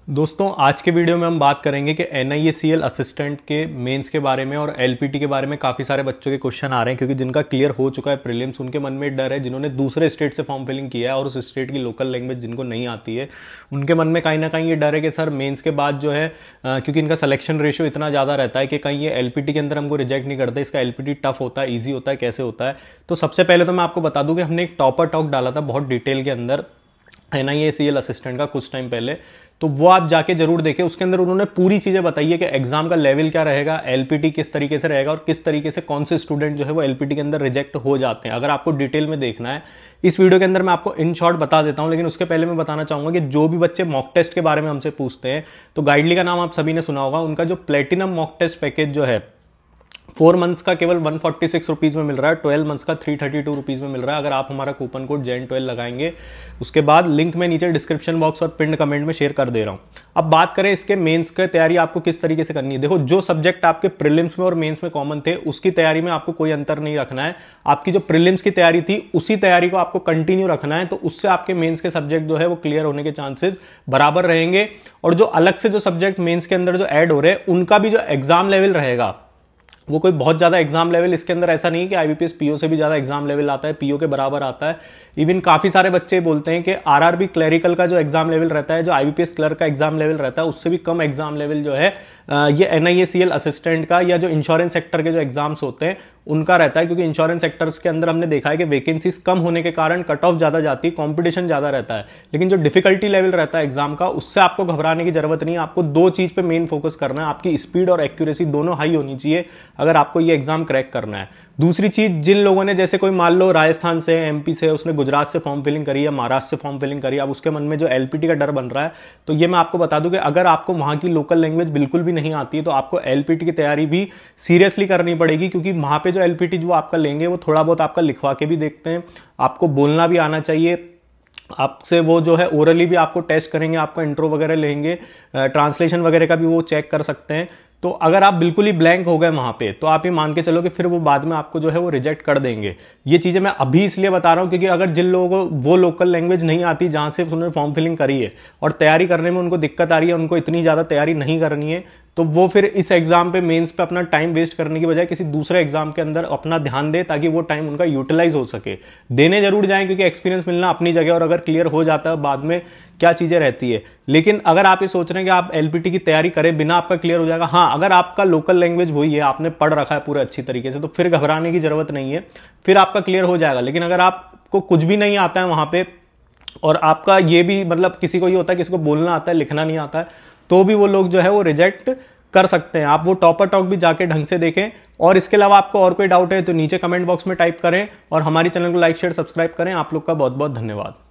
दोस्तों आज के वीडियो में हम बात करेंगे कि NIACL असिस्टेंट के मेंस के बारे में और LPT के बारे में काफ़ी सारे बच्चों के क्वेश्चन आ रहे हैं क्योंकि जिनका क्लियर हो चुका है प्रीलिम्स उनके मन में डर है। जिन्होंने दूसरे स्टेट से फॉर्म फिलिंग किया है और उस स्टेट की लोकल लैंग्वेज जिनको नहीं आती है उनके मन में कहीं ना कहीं ये डर है कि सर मेंस के बाद जो है क्योंकि इनका सिलेक्शन रेशियो इतना ज़्यादा रहता है कि कहीं ये LPT के अंदर हमको रिजेक्ट नहीं करते, इसका LPT टफ होता है, ईजी होता है, कैसे होता है। तो सबसे पहले तो मैं आपको बता दूं कि हमने एक टॉपर टॉक डाला था बहुत डिटेल के अंदर NIACL असिस्टेंट का कुछ टाइम पहले, तो वो आप जाके जरूर देखें। उसके अंदर उन्होंने पूरी चीजें बताई है कि एग्जाम का लेवल क्या रहेगा, LPT किस तरीके से रहेगा और किस तरीके से कौन से स्टूडेंट जो है वो LPT के अंदर रिजेक्ट हो जाते हैं। अगर आपको डिटेल में देखना है इस वीडियो के अंदर मैं आपको इन शॉर्ट बता देता हूं, लेकिन उसके पहले मैं बताना चाहूंगा कि जो भी बच्चे मॉक टेस्ट के बारे में हमसे पूछते हैं तो गाइडली का नाम आप सभी ने सुना होगा। उनका जो प्लेटिनम मॉक टेस्ट पैकेज जो है 4 मंथ्स का केवल 146 रुपीज में मिल रहा है, 12 मंथ्स का 332 रुपीज में मिल रहा है अगर आप हमारा कूपन कोड JEN12 लगाएंगे। उसके बाद लिंक मैं नीचे डिस्क्रिप्शन बॉक्स और पिन कमेंट में शेयर कर दे रहा हूं। अब बात करें इसके मेंस की तैयारी आपको किस तरीके से करनी है। देखो, जो सब्जेक्ट आपके प्रीलिम्स में और मेंस में कॉमन थे उसकी तैयारी में आपको कोई अंतर नहीं रखना है। आपकी जो प्रीलिम्स की तैयारी थी उसी तैयारी को आपको कंटिन्यू रखना है, तो उससे आपके मेंस के सब्जेक्ट जो है वो क्लियर होने के चांसेस बराबर रहेंगे। और जो अलग से जो सब्जेक्ट मेंस के अंदर जो ऐड हो रहे हैं उनका भी जो एग्जाम लेवल रहेगा वो कोई बहुत ज्यादा एग्जाम लेवल इसके अंदर ऐसा नहीं है कि IBPS PO से भी ज्यादा एग्जाम लेवल आता है, PO के बराबर आता है। इवन काफी सारे बच्चे बोलते हैं कि RRB क्लरिकल का जो एग्जाम लेवल रहता है, जो IBPS क्लर्क का एग्जाम लेवल रहता है, उससे भी कम एग्जाम लेवल जो है ये NIACL असिस्टेंट का या जो इंश्योरेंस सेक्टर के जो एग्जाम्स होते हैं उनका रहता है। क्योंकि इंश्योरेंस सेक्टर्स के अंदर हमने देखा है कि वैकेंसीज कम होने के कारण कट ऑफ ज्यादा जाती है, कॉम्पिटिशन ज्यादा रहता है, लेकिन जो डिफिकल्टी लेवल रहता है एग्जाम का उससे आपको घबराने की जरूरत नहीं है। आपको दो चीज पे मेन फोकस करना है, आपकी स्पीड और एक्यूरेसी दोनों हाई होनी चाहिए अगर आपको ये एग्जाम क्रैक करना है। दूसरी चीज, जिन लोगों ने जैसे कोई मान लो राजस्थान से, MP से, उसने गुजरात से फॉर्म फिलिंग करी या महाराष्ट्र से फॉर्म फिलिंग करी, अब उसके मन में जो LPT का डर बन रहा है, तो ये मैं आपको बता दूं कि अगर आपको वहां की लोकल लैंग्वेज बिल्कुल भी नहीं आती है तो आपको LPT की तैयारी भी सीरियसली करनी पड़ेगी। क्योंकि वहां पे जो LPT जो आपका लेंगे वो थोड़ा बहुत आपका लिखवा के भी देखते हैं, आपको बोलना भी आना चाहिए, आपसे वो जो है ओरली भी आपको टेस्ट करेंगे, आपका इंट्रो वगैरह लेंगे, ट्रांसलेशन वगैरह का भी वो चेक कर सकते हैं। तो अगर आप बिल्कुल ही ब्लैंक हो गए वहां पे तो आप ये मान के चलो कि फिर वो बाद में आपको जो है वो रिजेक्ट कर देंगे। ये चीजें मैं अभी इसलिए बता रहा हूं क्योंकि अगर जिन लोगों को वो लोकल लैंग्वेज नहीं आती जहां से उन्होंने फॉर्म फिलिंग करी है और तैयारी करने में उनको दिक्कत आ रही है, उनको इतनी ज्यादा तैयारी नहीं करनी है, तो वो फिर इस एग्जाम पे मेंस पे अपना टाइम वेस्ट करने की बजाय किसी दूसरे एग्जाम के अंदर अपना ध्यान दे ताकि वो टाइम उनका यूटिलाइज हो सके। देने जरूर जाएं क्योंकि एक्सपीरियंस मिलना अपनी जगह, और अगर क्लियर हो जाता है बाद में क्या चीजें रहती है। लेकिन अगर आप ये सोच रहे हैं कि आप LPT की तैयारी करें बिना आपका क्लियर हो जाएगा, हाँ अगर आपका लोकल लैंग्वेज वही है, आपने पढ़ रखा है पूरे अच्छी तरीके से, तो फिर घबराने की जरूरत नहीं है, फिर आपका क्लियर हो जाएगा। लेकिन अगर आपको कुछ भी नहीं आता है वहां पे और आपका ये भी मतलब किसी को ये होता है किसी को बोलना आता है लिखना नहीं आता है, तो भी वो लोग जो है वो रिजेक्ट कर सकते हैं। आप वो टॉपर टॉक भी जाके ढंग से देखें। और इसके अलावा आपको और कोई डाउट है तो नीचे कमेंट बॉक्स में टाइप करें और हमारी चैनल को लाइक शेयर सब्सक्राइब करें। आप लोग का बहुत बहुत धन्यवाद।